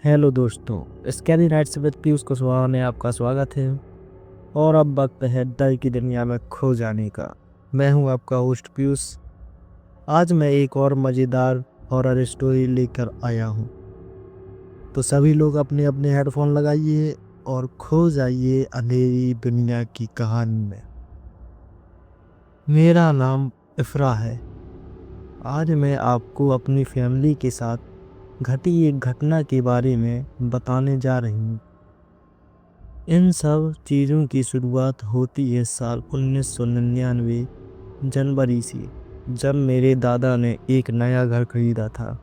Hello दोस्तों, scary nights with Piyush Kushwaha में आपका स्वागत है। और अब वक्त है डर की दुनिया में खो जाने का। मैं हूं आपका होस्ट पीयूष। आज मैं एक और मज़ेदार हॉरर स्टोरी लेकर आया हूं। तो सभी लोग अपने अपने हेडफोन लगाइए और खो जाइए अंधेरी दुनिया की कहानी में। मेरा नाम इफ़रा है। आज मैं आपको अपनी फैमिली के साथ घटी एक घटना के बारे में बताने जा रही हूँ। इन सब चीज़ों की शुरुआत होती है साल 1999 जनवरी से, जब मेरे दादा ने एक नया घर खरीदा था।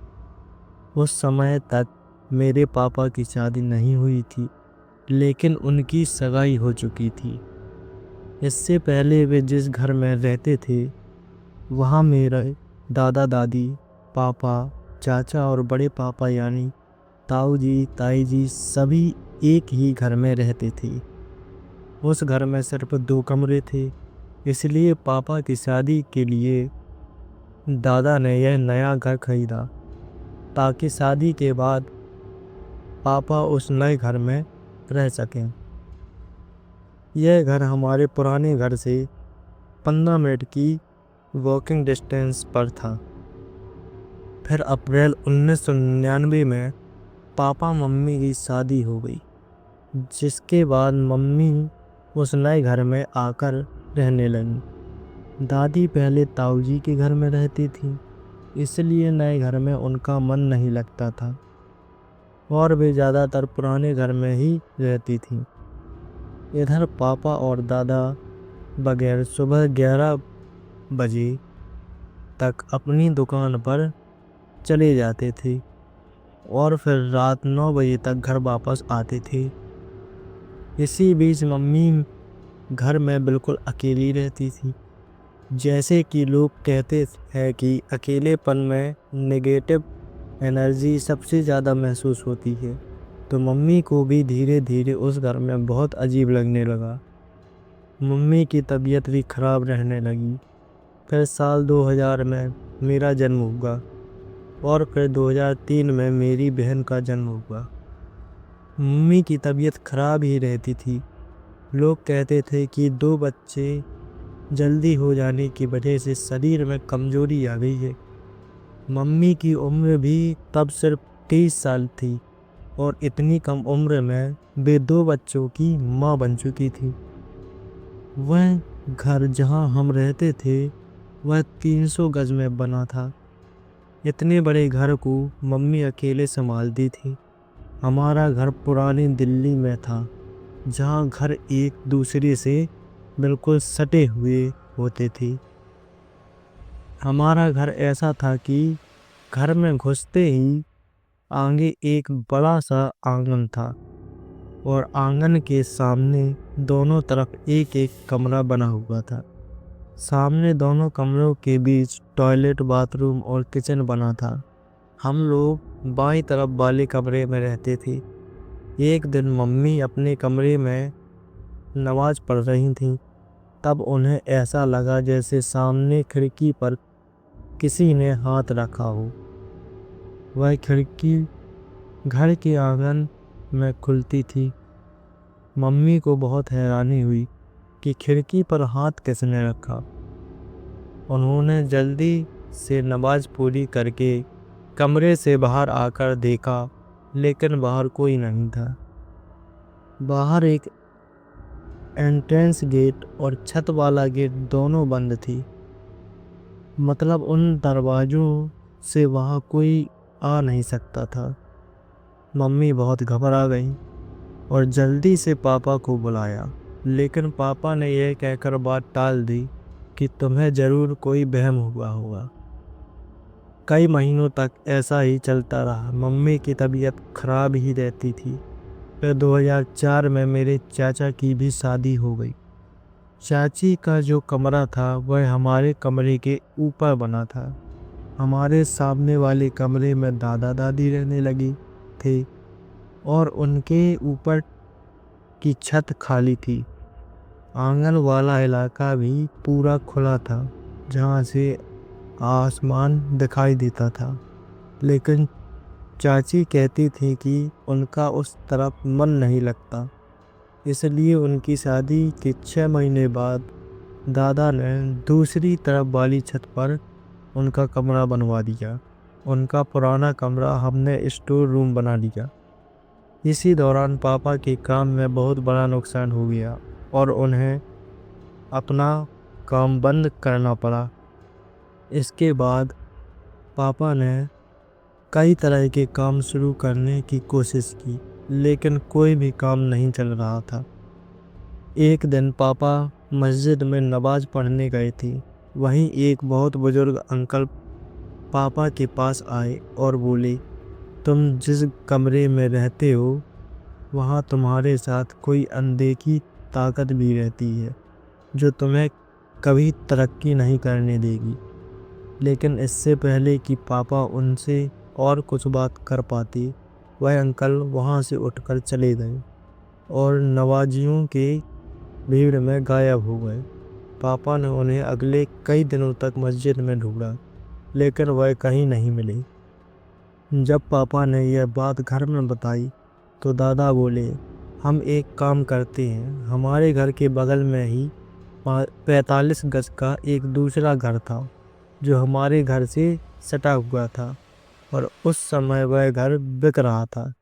उस समय तक मेरे पापा की शादी नहीं हुई थी, लेकिन उनकी सगाई हो चुकी थी। इससे पहले वे जिस घर में रहते थे, वहाँ मेरे दादा दादी, पापा, चाचा और बड़े पापा यानी ताऊ जी, ताई जी सभी एक ही घर में रहते थे। उस घर में सिर्फ 2 कमरे थे, इसलिए पापा की शादी के लिए दादा ने यह नया घर खरीदा, ताकि शादी के बाद पापा उस नए घर में रह सकें। यह घर हमारे पुराने घर से 15 मिनट की वॉकिंग डिस्टेंस पर था। फिर अप्रैल 1999 में पापा मम्मी की शादी हो गई, जिसके बाद मम्मी उस नए घर में आकर रहने लगी। दादी पहले ताऊ जी के घर में रहती थी, इसलिए नए घर में उनका मन नहीं लगता था और वे ज़्यादातर पुराने घर में ही रहती थी। इधर पापा और दादा बगैर सुबह 11 बजे तक अपनी दुकान पर चले जाते थे और फिर रात 9 बजे तक घर वापस आते थे। इसी बीच मम्मी घर में बिल्कुल अकेली रहती थी। जैसे कि लोग कहते हैं कि अकेलेपन में नेगेटिव एनर्जी सबसे ज़्यादा महसूस होती है, तो मम्मी को भी धीरे धीरे उस घर में बहुत अजीब लगने लगा। मम्मी की तबीयत भी खराब रहने लगी। फिर साल 2000 में मेरा जन्म हुआ और फिर 2003 में मेरी बहन का जन्म हुआ। मम्मी की तबीयत खराब ही रहती थी। लोग कहते थे कि 2 बच्चे जल्दी हो जाने की वजह से शरीर में कमजोरी आ गई है। मम्मी की उम्र भी तब सिर्फ 30 साल थी और इतनी कम उम्र में वे 2 बच्चों की माँ बन चुकी थी। वह घर जहाँ हम रहते थे, वह 300 गज में बना था। इतने बड़े घर को मम्मी अकेले संभालती थी। हमारा घर पुरानी दिल्ली में था, जहाँ घर एक दूसरे से बिल्कुल सटे हुए होते थे। हमारा घर ऐसा था कि घर में घुसते ही आगे एक बड़ा सा आंगन था और आंगन के सामने दोनों तरफ एक एक कमरा बना हुआ था। सामने दोनों कमरों के बीच टॉयलेट, बाथरूम और किचन बना था। हम लोग बाईं तरफ वाले कमरे में रहते थे। एक दिन मम्मी अपने कमरे में नमाज पढ़ रही थीं। तब उन्हें ऐसा लगा जैसे सामने खिड़की पर किसी ने हाथ रखा हो। वह खिड़की घर के आंगन में खुलती थी। मम्मी को बहुत हैरानी हुई कि खिड़की पर हाथ किसने रखा। उन्होंने जल्दी से नमाज पूरी करके कमरे से बाहर आकर देखा, लेकिन बाहर कोई नहीं था। बाहर एक एंट्रेंस गेट और छत वाला गेट दोनों बंद थी। मतलब उन दरवाजों से वहां कोई आ नहीं सकता था। मम्मी बहुत घबरा गई और जल्दी से पापा को बुलाया, लेकिन पापा ने यह कहकर बात टाल दी कि तुम्हें जरूर कोई वहम हुआ होगा। कई महीनों तक ऐसा ही चलता रहा। मम्मी की तबीयत खराब ही रहती थी। फिर 2004 में मेरे चाचा की भी शादी हो गई। चाची का जो कमरा था वह हमारे कमरे के ऊपर बना था। हमारे सामने वाले कमरे में दादा दादी रहने लगी थे और उनके ऊपर की छत खाली थी। आंगन वाला इलाका भी पूरा खुला था, जहाँ से आसमान दिखाई देता था। लेकिन चाची कहती थी कि उनका उस तरफ मन नहीं लगता, इसलिए उनकी शादी के 6 महीने बाद दादा ने दूसरी तरफ वाली छत पर उनका कमरा बनवा दिया। उनका पुराना कमरा हमने स्टोर रूम बना लिया। इसी दौरान पापा के काम में बहुत बड़ा नुकसान हो गया और उन्हें अपना काम बंद करना पड़ा। इसके बाद पापा ने कई तरह के काम शुरू करने की कोशिश की, लेकिन कोई भी काम नहीं चल रहा था। एक दिन पापा मस्जिद में नमाज पढ़ने गए थे। वहीं एक बहुत बुजुर्ग अंकल पापा के पास आए और बोले, तुम जिस कमरे में रहते हो वहाँ तुम्हारे साथ कोई अनदेखी ताकत भी रहती है जो तुम्हें कभी तरक्की नहीं करने देगी। लेकिन इससे पहले कि पापा उनसे और कुछ बात कर पाते, वह अंकल वहाँ से उठकर चले गए और नवाजियों के भीड़ में गायब हो गए। पापा ने उन्हें अगले कई दिनों तक मस्जिद में ढूंढा, लेकिन वह कहीं नहीं मिले। जब पापा ने यह बात घर में बताई तो दादा बोले, हम एक काम करते हैं, हमारे घर के बगल में ही 45 गज का एक दूसरा घर था जो हमारे घर से सटा हुआ था और उस समय वह घर बिक रहा था।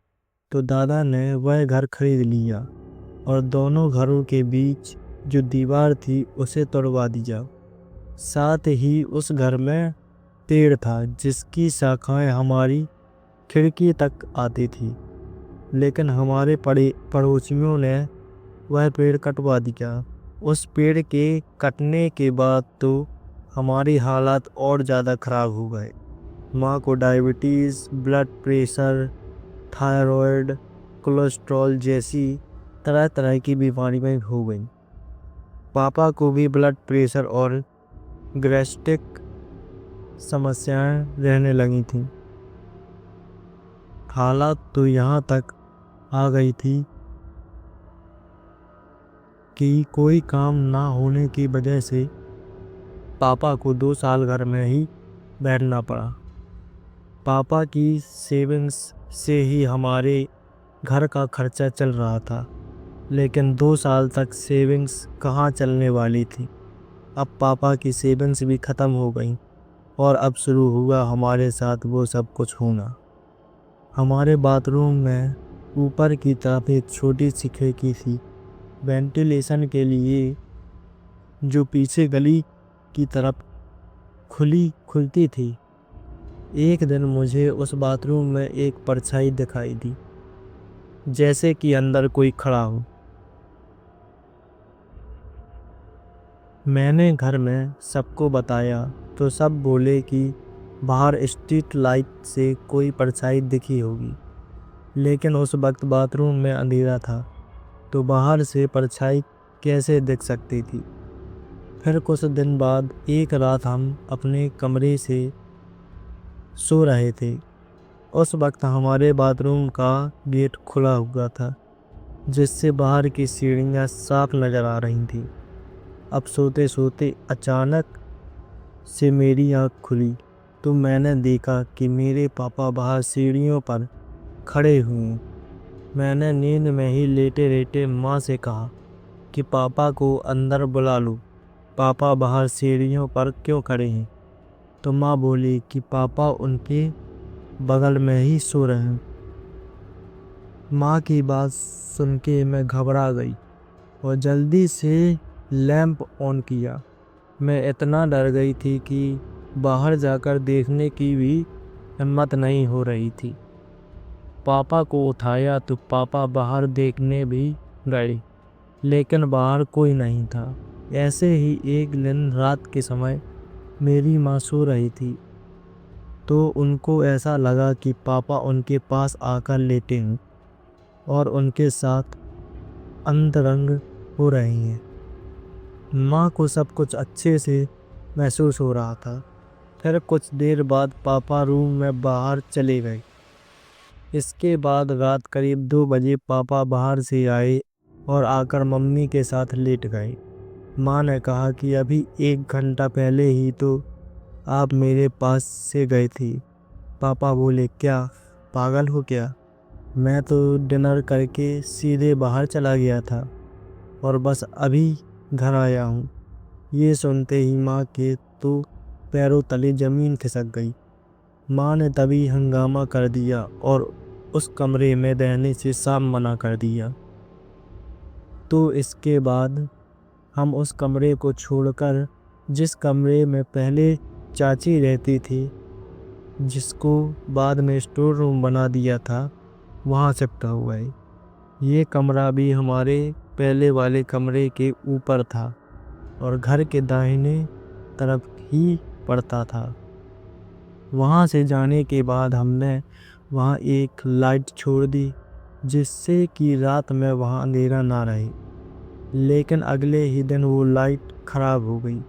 तो दादा ने वह घर खरीद लिया और दोनों घरों के बीच जो दीवार थी उसे तोड़वा दिया। साथ ही उस घर में पेड़ था जिसकी शाखाएं हमारी खिड़की तक आती थी, लेकिन हमारे पड़ोसियों ने वह पेड़ कटवा दिया। उस पेड़ के कटने के बाद तो हमारी हालात और ज़्यादा ख़राब हो गए। माँ को diabetes, blood pressure, thyroid, cholesterol जैसी तरह तरह की बीमारियाँ हो गईं। पापा को भी ब्लड प्रेशर और गैस्ट्रिक समस्याएं रहने लगी थीं। हालात तो यहाँ तक आ गई थी कि कोई काम ना होने की वजह से पापा को 2 साल घर में ही बैठना पड़ा। पापा की सेविंग्स से ही हमारे घर का खर्चा चल रहा था, लेकिन 2 साल तक सेविंग्स कहाँ चलने वाली थी। अब पापा की सेविंग्स भी ख़त्म हो गई और अब शुरू हुआ हमारे साथ वो सब कुछ होना। हमारे बाथरूम में ऊपर की तरफ एक छोटी सी खिड़की थी वेंटिलेशन के लिए, जो पीछे गली की तरफ खुलती थी। एक दिन मुझे उस बाथरूम में एक परछाई दिखाई दी, जैसे कि अंदर कोई खड़ा हो। मैंने घर में सबको बताया तो सब बोले कि बाहर स्ट्रीट लाइट से कोई परछाई दिखी होगी, लेकिन उस वक्त बाथरूम में अंधेरा था तो बाहर से परछाई कैसे दिख सकती थी। फिर कुछ दिन बाद एक रात हम अपने कमरे से सो रहे थे। उस वक्त हमारे बाथरूम का गेट खुला हुआ था, जिससे बाहर की सीढ़ियाँ साफ नज़र आ रही थी। अब सोते सोते अचानक से मेरी आँख खुली तो मैंने देखा कि मेरे पापा बाहर सीढ़ियों पर खड़े हुए। मैंने नींद में ही लेटे लेटे माँ से कहा कि पापा को अंदर बुला लो, पापा बाहर सीढ़ियों पर क्यों खड़े हैं। तो माँ बोली कि पापा उनके बगल में ही सो रहे हैं। माँ की बात सुन के मैं घबरा गई और जल्दी से लैंप ऑन किया। मैं इतना डर गई थी कि बाहर जाकर देखने की भी हिम्मत नहीं हो रही थी। पापा को उठाया तो पापा बाहर देखने भी गए, लेकिन बाहर कोई नहीं था। ऐसे ही एक दिन रात के समय मेरी माँ सो रही थी तो उनको ऐसा लगा कि पापा उनके पास आकर लेटे हैं और उनके साथ अंतरंग हो रही हैं। माँ को सब कुछ अच्छे से महसूस हो रहा था। फिर कुछ देर बाद पापा रूम में बाहर चले गए। इसके बाद रात करीब 2 बजे पापा बाहर से आए और आकर मम्मी के साथ लेट गए। माँ ने कहा कि अभी 1 घंटा पहले ही तो आप मेरे पास से गए थे। पापा बोले, क्या पागल हो क्या? मैं तो डिनर करके सीधे बाहर चला गया था और बस अभी घर आया हूँ। ये सुनते ही माँ के तो पैरों तले ज़मीन खिसक गई। माँ ने तभी हंगामा कर दिया और उस कमरे में रहने से साफ मना कर दिया। तो इसके बाद हम उस कमरे को छोड़कर जिस कमरे में पहले चाची रहती थी, जिसको बाद में स्टोर रूम बना दिया था, वहाँ शिफ्ट हुआ है। ये कमरा भी हमारे पहले वाले कमरे के ऊपर था और घर के दाहिने तरफ ही पड़ता था। वहाँ से जाने के बाद हमने वहाँ एक लाइट छोड़ दी, जिससे कि रात में वहाँ अंधेरा ना रहे। लेकिन अगले ही दिन वो लाइट खराब हो गई।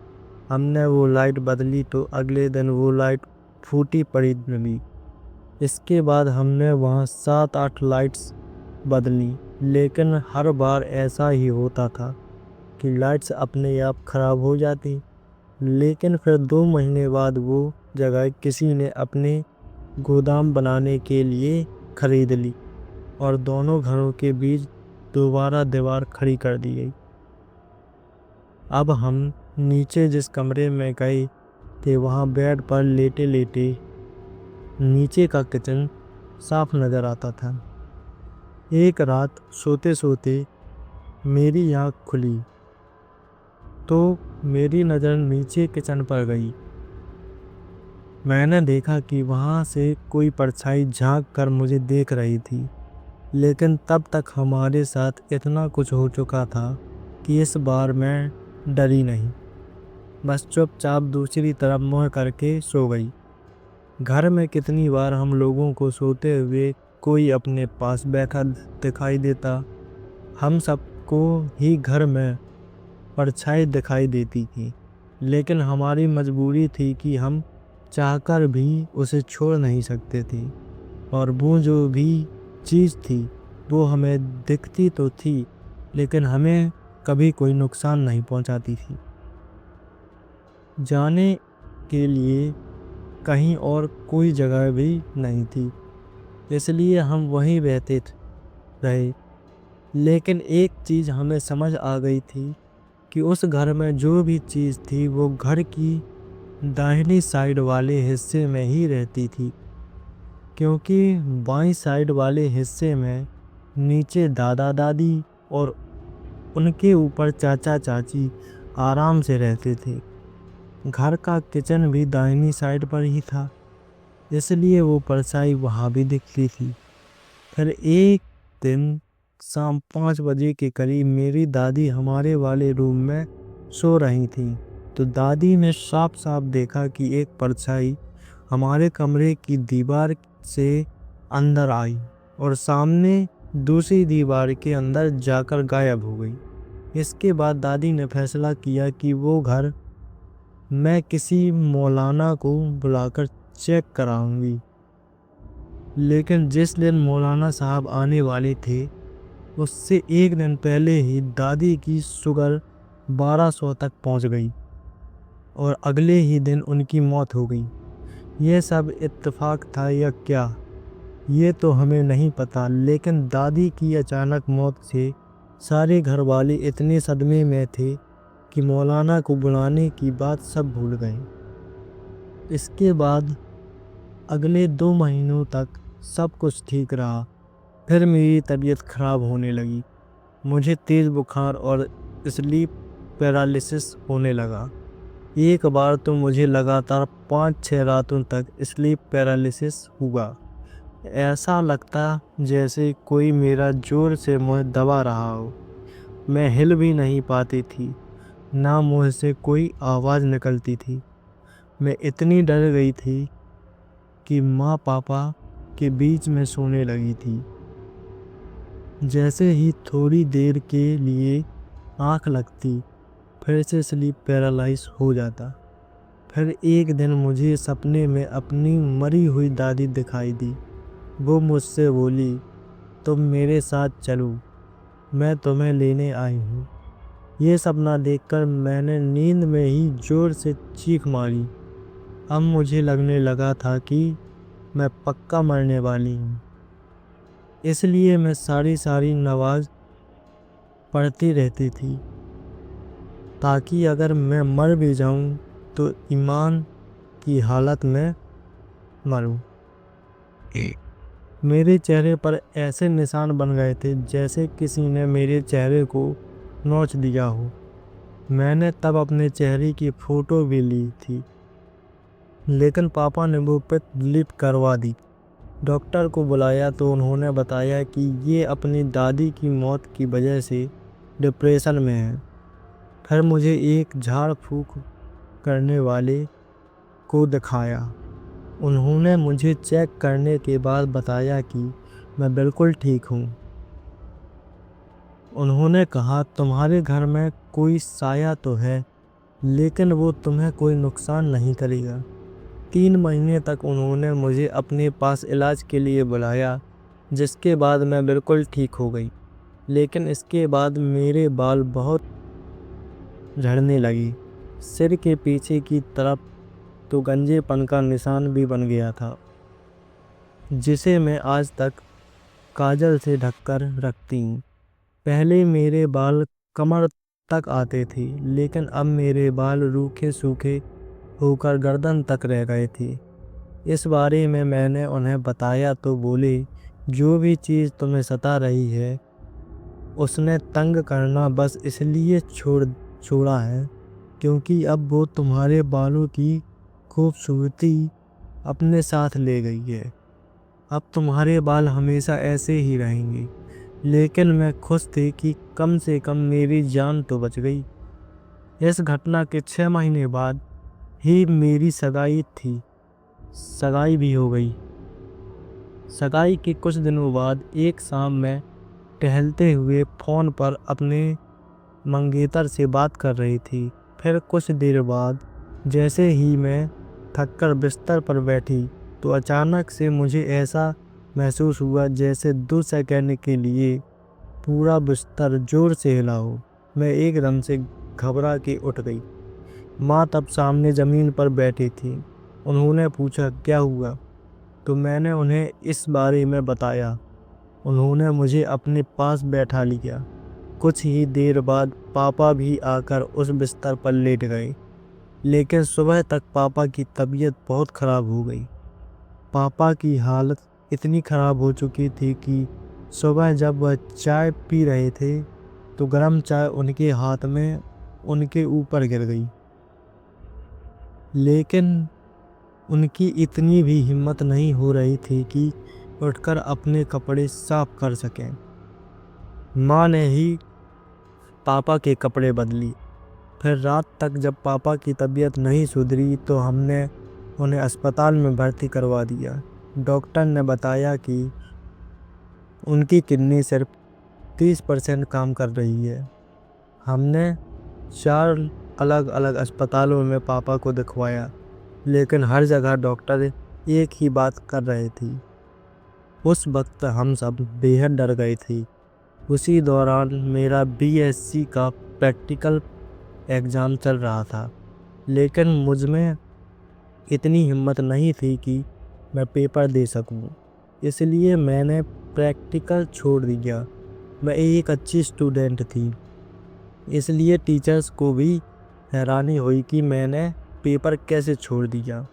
हमने वो लाइट बदली तो अगले दिन वो लाइट फूटी पड़ी मिली। इसके बाद हमने वहाँ 7-8 लाइट्स बदली, लेकिन हर बार ऐसा ही होता था कि लाइट्स अपने आप खराब हो जाती। लेकिन फिर 2 महीने बाद वो जगह किसी ने अपने गोदाम बनाने के लिए खरीद ली और दोनों घरों के बीच दोबारा दीवार खड़ी कर दी गई। अब हम नीचे जिस कमरे में गए थे, वहाँ बेड पर लेटे लेटे नीचे का किचन साफ नजर आता था। एक रात सोते सोते मेरी आँख खुली तो मेरी नज़र नीचे किचन पर गई। मैंने देखा कि वहाँ से कोई परछाई झांक कर मुझे देख रही थी। लेकिन तब तक हमारे साथ इतना कुछ हो चुका था कि इस बार मैं डरी नहीं, बस चुपचाप दूसरी तरफ मुँह करके सो गई। घर में कितनी बार हम लोगों को सोते हुए कोई अपने पास बैठा दिखाई देता। हम सबको ही घर में परछाई दिखाई देती थी, लेकिन हमारी मजबूरी थी कि हम चाहकर भी उसे छोड़ नहीं सकते थे। और वो जो भी चीज़ थी वो हमें दिखती तो थी, लेकिन हमें कभी कोई नुकसान नहीं पहुंचाती थी। जाने के लिए कहीं और कोई जगह भी नहीं थी, इसलिए हम वहीं रहते रहे। लेकिन एक चीज़ हमें समझ आ गई थी कि उस घर में जो भी चीज़ थी वो घर की दाहिनी साइड वाले हिस्से में ही रहती थी, क्योंकि बाईं साइड वाले हिस्से में नीचे दादा दादी और उनके ऊपर चाचा चाची आराम से रहते थे। घर का किचन भी दाहिनी साइड पर ही था, इसलिए वो परछाई वहाँ भी दिखती थी। फिर एक दिन शाम 5 बजे के करीब मेरी दादी हमारे वाले रूम में सो रही थी, तो दादी ने साफ साफ देखा कि एक परछाई हमारे कमरे की दीवार से अंदर आई और सामने दूसरी दीवार के अंदर जाकर गायब हो गई। इसके बाद दादी ने फैसला किया कि वो घर मैं किसी मौलाना को बुलाकर चेक कराऊंगी। लेकिन जिस दिन मौलाना साहब आने वाले थे, उससे एक दिन पहले ही दादी की शुगर 1200 तक पहुंच गई और अगले ही दिन उनकी मौत हो गई। यह सब इत्तेफाक था या क्या, ये तो हमें नहीं पता, लेकिन दादी की अचानक मौत से सारे घर वाले इतने सदमे में थे कि मौलाना को बुलाने की बात सब भूल गए। इसके बाद अगले 2 महीनों तक सब कुछ ठीक रहा। फिर मेरी तबीयत खराब होने लगी। मुझे तेज़ बुखार और स्लीप पैरालिसिस होने लगा। एक बार तो मुझे लगातार 5-6 रातों तक स्लीप पैरालिसिस हुआ। ऐसा लगता जैसे कोई मेरा जोर से मुँह दबा रहा हो। मैं हिल भी नहीं पाती थी, ना मुँह से कोई आवाज़ निकलती थी। मैं इतनी डर गई थी कि माँ पापा के बीच में सोने लगी थी। जैसे ही थोड़ी देर के लिए आँख लगती, फिर से स्लीप पैरालाइज हो जाता। फिर एक दिन मुझे सपने में अपनी मरी हुई दादी दिखाई दी। वो मुझसे बोली, तुम मेरे साथ चलो, मैं तुम्हें लेने आई हूँ। ये सपना देखकर मैंने नींद में ही जोर से चीख मारी। अब मुझे लगने लगा था कि मैं पक्का मरने वाली हूँ। इसलिए मैं सारी नमाज पढ़ती रहती थी, ताकि अगर मैं मर भी जाऊँ तो ईमान की हालत में मरूँ। मेरे चेहरे पर ऐसे निशान बन गए थे जैसे किसी ने मेरे चेहरे को नोच दिया हो। मैंने तब अपने चेहरे की फोटो भी ली थी, लेकिन पापा ने वो पिक डिलीट करवा दी। डॉक्टर को बुलाया तो उन्होंने बताया कि ये अपनी दादी की मौत की वजह से डिप्रेशन में है। फिर मुझे एक झाड़ फूक करने वाले को दिखाया। उन्होंने मुझे चेक करने के बाद बताया कि मैं बिल्कुल ठीक हूँ। उन्होंने कहा, तुम्हारे घर में कोई साया तो है, लेकिन वो तुम्हें कोई नुकसान नहीं करेगा। 3 महीने तक उन्होंने मुझे अपने पास इलाज के लिए बुलाया, जिसके बाद मैं बिल्कुल ठीक हो गई। लेकिन इसके बाद मेरे बाल बहुत झड़ने लगी। सिर के पीछे की तरफ तो गंजेपन का निशान भी बन गया था, जिसे मैं आज तक काजल से ढककर रखती हूँ। पहले मेरे बाल कमर तक आते थे, लेकिन अब मेरे बाल रूखे सूखे होकर गर्दन तक रह गए थे। इस बारे में मैंने उन्हें बताया तो बोले, जो भी चीज़ तुम्हें सता रही है उसने तंग करना बस इसलिए छोड़ा है क्योंकि अब वो तुम्हारे बालों की खूबसूरती अपने साथ ले गई है। अब तुम्हारे बाल हमेशा ऐसे ही रहेंगे। लेकिन मैं खुश थी कि कम से कम मेरी जान तो बच गई। इस घटना के 6 महीने बाद ही मेरी सगाई भी हो गई। सगाई के कुछ दिनों बाद एक शाम में टहलते हुए फ़ोन पर अपने मंगेतर से बात कर रही थी। फिर कुछ देर बाद जैसे ही मैं थककर बिस्तर पर बैठी तो अचानक से मुझे ऐसा महसूस हुआ जैसे 2 सेकंड के लिए पूरा बिस्तर जोर से हिला हो। मैं एकदम से घबरा के उठ गई। माँ तब सामने ज़मीन पर बैठी थी। उन्होंने पूछा, क्या हुआ? तो मैंने उन्हें इस बारे में बताया। उन्होंने मुझे अपने पास बैठा लिया। कुछ ही देर बाद पापा भी आकर उस बिस्तर पर लेट गए। लेकिन सुबह तक पापा की तबीयत बहुत खराब हो गई। पापा की हालत इतनी खराब हो चुकी थी कि सुबह जब वह चाय पी रहे थे तो गर्म चाय उनके हाथ में उनके ऊपर गिर गई। लेकिन उनकी इतनी भी हिम्मत नहीं हो रही थी कि उठकर अपने कपड़े साफ कर सकें। माँ ने ही पापा के कपड़े बदली। फिर रात तक जब पापा की तबीयत नहीं सुधरी तो हमने उन्हें अस्पताल में भर्ती करवा दिया। डॉक्टर ने बताया कि उनकी किडनी सिर्फ 30% काम कर रही है। हमने 4 अलग-अलग अस्पतालों में पापा को दिखवाया, लेकिन हर जगह डॉक्टर एक ही बात कर रहे थे। उस वक्त हम सब बेहद डर गए थे। उसी दौरान मेरा बीएससी का प्रैक्टिकल एग्ज़ाम चल रहा था, लेकिन मुझ में इतनी हिम्मत नहीं थी कि मैं पेपर दे सकूं। इसलिए मैंने प्रैक्टिकल छोड़ दिया। मैं एक अच्छी स्टूडेंट थी, इसलिए टीचर्स को भी हैरानी हुई कि मैंने पेपर कैसे छोड़ दिया।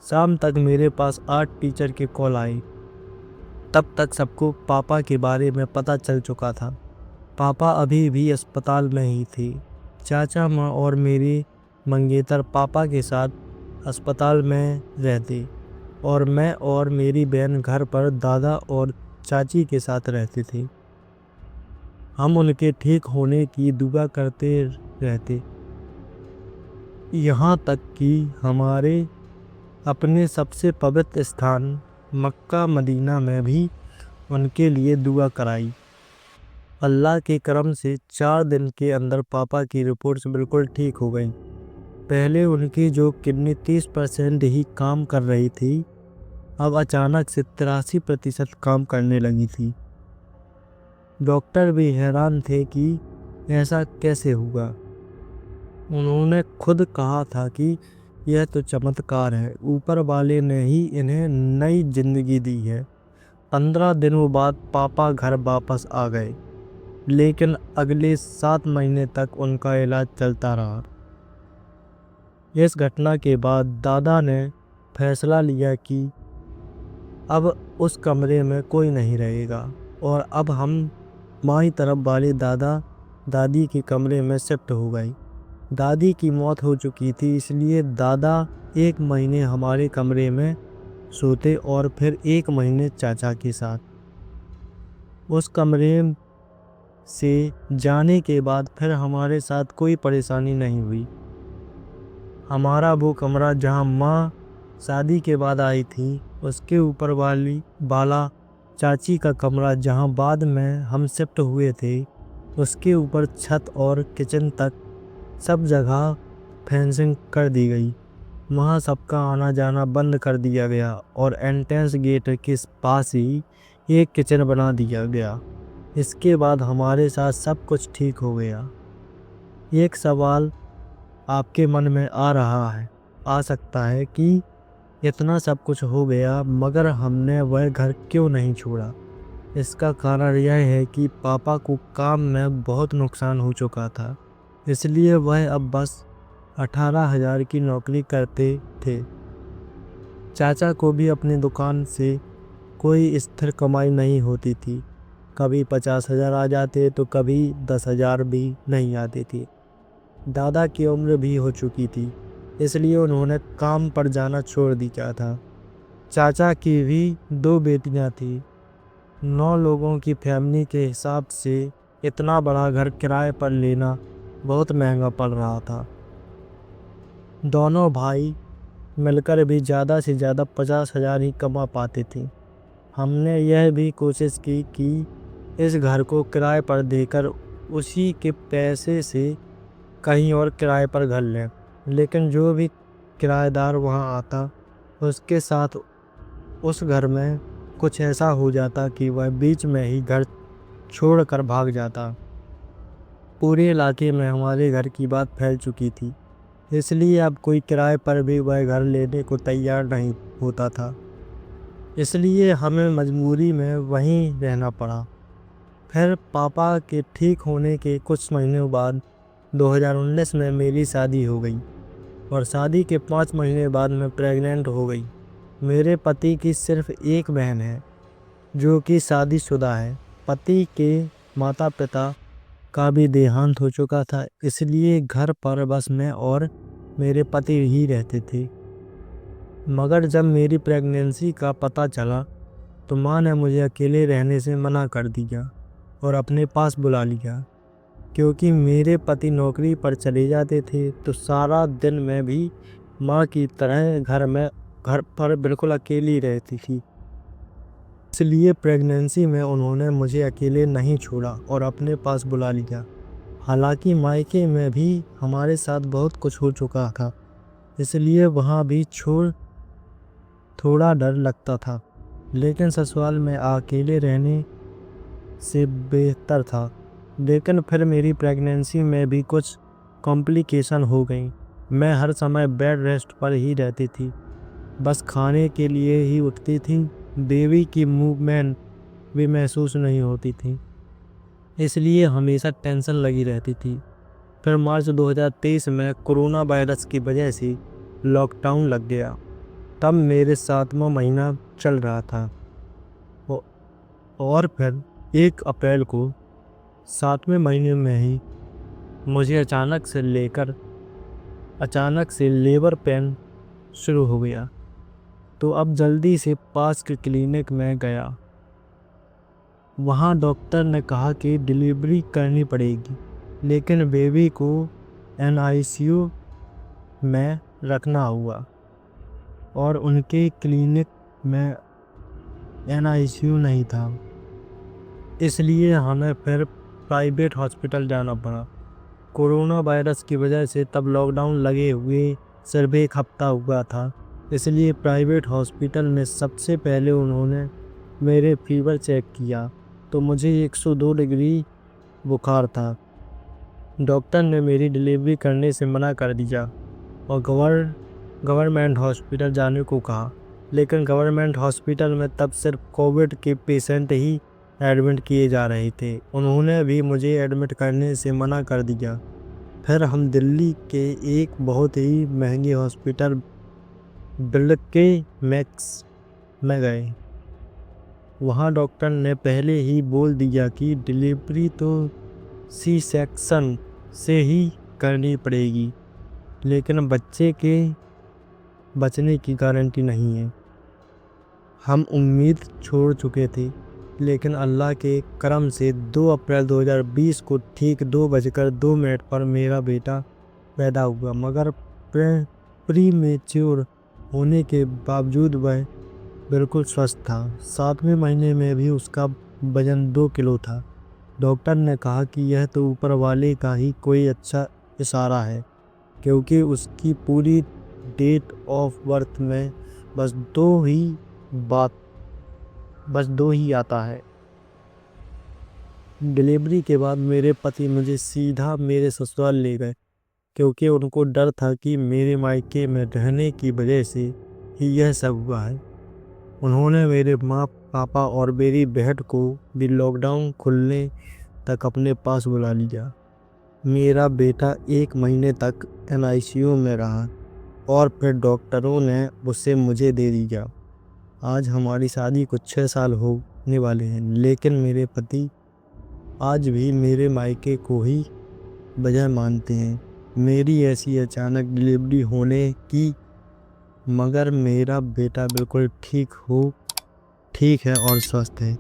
शाम तक मेरे पास 8 टीचर के कॉल आए। तब तक सबको पापा के बारे में पता चल चुका था। पापा अभी भी अस्पताल में ही थे। चाचा, माँ और मेरी मंगेतर पापा के साथ अस्पताल में रहते और मैं और मेरी बहन घर पर दादा और चाची के साथ रहते थे। हम उनके ठीक होने की दुआ करते रहते, यहाँ तक कि हमारे अपने सबसे पवित्र स्थान मक्का मदीना में भी उनके लिए दुआ कराई। अल्लाह के करम से 4 दिन के अंदर पापा की रिपोर्ट्स बिल्कुल ठीक हो गई। पहले उनकी जो किडनी 30% ही काम कर रही थी, अब अचानक से 83% काम करने लगी थी। डॉक्टर भी हैरान थे कि ऐसा कैसे हुआ। उन्होंने खुद कहा था कि यह तो चमत्कार है, ऊपर वाले ने ही इन्हें नई जिंदगी दी है। 15 दिनों बाद पापा घर वापस आ गए, लेकिन अगले 7 महीने तक उनका इलाज चलता रहा। इस घटना के बाद दादा ने फैसला लिया कि अब उस कमरे में कोई नहीं रहेगा और अब हम बाईं तरफ वाले दादा दादी के कमरे में शिफ्ट हो गए। दादी की मौत हो चुकी थी, इसलिए दादा 1 महीने हमारे कमरे में सोते और फिर 1 महीने चाचा के साथ। उस कमरे से जाने के बाद फिर हमारे साथ कोई परेशानी नहीं हुई। हमारा वो कमरा जहाँ माँ शादी के बाद आई थी, उसके ऊपर वाला चाची का कमरा जहाँ बाद में हम शिफ्ट हुए थे, उसके ऊपर छत और किचन तक सब जगह फेंसिंग कर दी गई। वहाँ सबका आना जाना बंद कर दिया गया और एंट्रेंस गेट के पास ही एक किचन बना दिया गया। इसके बाद हमारे साथ सब कुछ ठीक हो गया। एक सवाल आपके मन में आ सकता है कि इतना सब कुछ हो गया मगर हमने वह घर क्यों नहीं छोड़ा। इसका कारण यह है कि पापा को काम में बहुत नुकसान हो चुका था, इसलिए वह अब बस 18,000 की नौकरी करते थे। चाचा को भी अपनी दुकान से कोई स्थिर कमाई नहीं होती थी। कभी 50,000 आ जाते तो कभी 10,000 भी नहीं आती थी। दादा की उम्र भी हो चुकी थी, इसलिए उन्होंने काम पर जाना छोड़ दिया था। चाचा की भी 2 बेटियां थी। 9 लोगों की फैमिली के हिसाब से इतना बड़ा घर किराए पर लेना बहुत महंगा पड़ रहा था। दोनों भाई मिलकर भी ज़्यादा से ज़्यादा 50,000 ही कमा पाते थे। हमने यह भी कोशिश की कि इस घर को किराए पर देकर उसी के पैसे से कहीं और किराए पर घर लें, लेकिन जो भी किराएदार वहाँ आता उसके साथ उस घर में कुछ ऐसा हो जाता कि वह बीच में ही घर छोड़कर भाग जाता। पूरे इलाके में हमारे घर की बात फैल चुकी थी, इसलिए अब कोई किराए पर भी वह घर लेने को तैयार नहीं होता था। इसलिए हमें मजबूरी में वहीं रहना पड़ा। फिर पापा के ठीक होने के कुछ महीनों बाद 2019 में मेरी शादी हो गई और शादी के 5 महीने बाद मैं प्रेग्नेंट हो गई। मेरे पति की सिर्फ एक बहन है जो कि शादीशुदा है। पति के माता पिता का भी देहांत हो चुका था, इसलिए घर पर बस मैं और मेरे पति ही रहते थे। मगर जब मेरी प्रेगनेंसी का पता चला तो माँ ने मुझे अकेले रहने से मना कर दिया और अपने पास बुला लिया। क्योंकि मेरे पति नौकरी पर चले जाते थे तो सारा दिन मैं भी माँ की तरह घर पर बिल्कुल अकेली रहती थी। इसलिए प्रेगनेंसी में उन्होंने मुझे अकेले नहीं छोड़ा और अपने पास बुला लिया। हालांकि मायके में भी हमारे साथ बहुत कुछ हो चुका था, इसलिए वहाँ भी थोड़ा डर लगता था, लेकिन ससुराल में अकेले रहने से बेहतर था। लेकिन फिर मेरी प्रेगनेंसी में भी कुछ कॉम्प्लिकेशन हो गई। मैं हर समय बेड रेस्ट पर ही रहती थी, बस खाने के लिए ही उठती थी। बेबी की मूवमेंट भी महसूस नहीं होती थी, इसलिए हमेशा टेंशन लगी रहती थी। फिर मार्च 2023 में कोरोना वायरस की वजह से लॉकडाउन लग गया। तब मेरे 7वां महीना चल रहा था और फिर 1 अप्रैल को 7वें महीने में ही मुझे अचानक से लेबर पेन शुरू हो गया। तो अब जल्दी से पास के क्लिनिक में गया। वहाँ डॉक्टर ने कहा कि डिलीवरी करनी पड़ेगी, लेकिन बेबी को NICU में रखना हुआ और उनके क्लिनिक में NICU नहीं था, इसलिए हमें फिर प्राइवेट हॉस्पिटल जाना पड़ा। कोरोना वायरस की वजह से तब लॉकडाउन लगे हुए सिर्फ 1 हफ्ता हुआ था, इसलिए प्राइवेट हॉस्पिटल में सबसे पहले उन्होंने मेरे फीवर चेक किया तो मुझे 102 डिग्री बुखार था। डॉक्टर ने मेरी डिलीवरी करने से मना कर दिया और गवर्नमेंट हॉस्पिटल जाने को कहा, लेकिन गवर्नमेंट हॉस्पिटल में तब सिर्फ कोविड के पेशेंट ही एडमिट किए जा रहे थे। उन्होंने भी मुझे एडमिट करने से मना कर दिया। फिर हम दिल्ली के एक बहुत ही महंगे हॉस्पिटल बिलके मैक्स में गए। वहाँ डॉक्टर ने पहले ही बोल दिया कि डिलीवरी तो सी सेक्शन से ही करनी पड़ेगी, लेकिन बच्चे के बचने की गारंटी नहीं है। हम उम्मीद छोड़ चुके थे, लेकिन अल्लाह के करम से 2 अप्रैल 2020 को ठीक 2:02 पर मेरा बेटा पैदा हुआ, मगर प्रीमेच्योर होने के बावजूद वह बिल्कुल स्वस्थ था। 7वें महीने में भी उसका वजन 2 किलो था। डॉक्टर ने कहा कि यह तो ऊपर वाले का ही कोई अच्छा इशारा है, क्योंकि उसकी पूरी डेट ऑफ बर्थ में बस दो ही आता है। डिलीवरी के बाद मेरे पति मुझे सीधा मेरे ससुराल ले गए, क्योंकि उनको डर था कि मेरे मायके में रहने की वजह से ही यह सब हुआ है। उन्होंने मेरे माँ, पापा और मेरी बहन को भी लॉकडाउन खुलने तक अपने पास बुला लिया। मेरा बेटा 1 महीने तक NICU में रहा और फिर डॉक्टरों ने उसे मुझे दे दिया। आज हमारी शादी को 6 साल होने वाले हैं, लेकिन मेरे पति आज भी मेरे मायके को ही वजह मानते हैं मेरी ऐसी अचानक डिलीवरी होने की। मगर मेरा बेटा बिल्कुल ठीक है और स्वस्थ है।